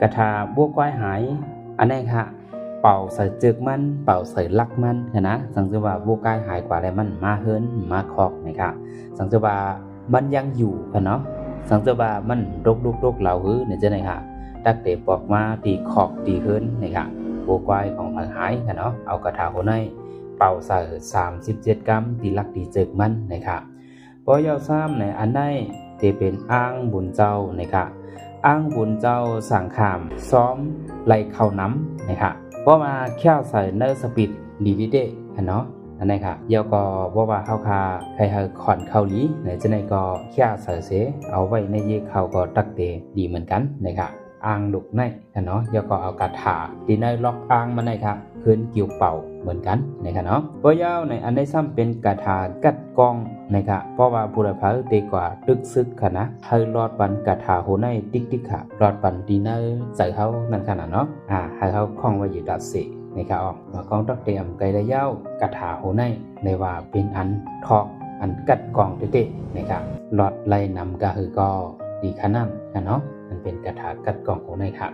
กระทาบัวก้อยหายอันนี้ค่ะเป่าใส่จึกมันเป่าใส่ลักมันนะสังเกตว่าบัวก้อยหายกว่าอะไรมันมาเฮินมาคอกนะครับสังเกตว่ามันยังอยู่กันเนาะสังเกตว่ามันรกเหล่าหื้อเนี่ยจะไหนค่ะตักเตะปอกมาตีขอกตีเฮินนะครับบัวก้อยของมันหายกันเนาะเอากระทาหัวในเป่าใส่37 กรัมตีลักตีจึกมันนะครับพอยาวซ้ำในอันได้ที่เป็นอ้างบุญเจ้านะครับอ้างบุญเจ้าสั่งขามซ้อมไล่เข้าน้ำนะครับเพราะมาแค่ใส่เนอร์สปีดดีวิเดเนาะอันนี้ค่ะเดี๋ยวก็ว่าเข้าคาใครขอนเข้าลีไหนจะไหนก็แค่ใส่เสเอาไว้ในเยเขาก็ตักเตดีเหมือนกันนะครับอ่างดุกในเนาะเดี๋ยวก็เอากระถาดีในล็อกอ่างมาในครับคืนกิ้วเป่าเหมือนกันนะครับเนาะเพราะยาวในอันได้ซ้ำเป็นกระถากัดกองนะครับเพราะว่าผู้รับผิดเตกว่าตึกซึกค่ะนะให้รอดปันกระถาโหในติ๊กค่ะรอดปันดีในใส่เขานั่นขนาดเนาะให้เขาคล้องไว้อยู่ดัดเสนะครับมากองตักเตมไกลระยาวกระถาโหในในว่าเป็นอันทอกอันกัดกองเตะนะครับรอดไล่นำก็คือก็ดีขนาดกันเนาะมันเป็นกระถากัดกองโหในครับ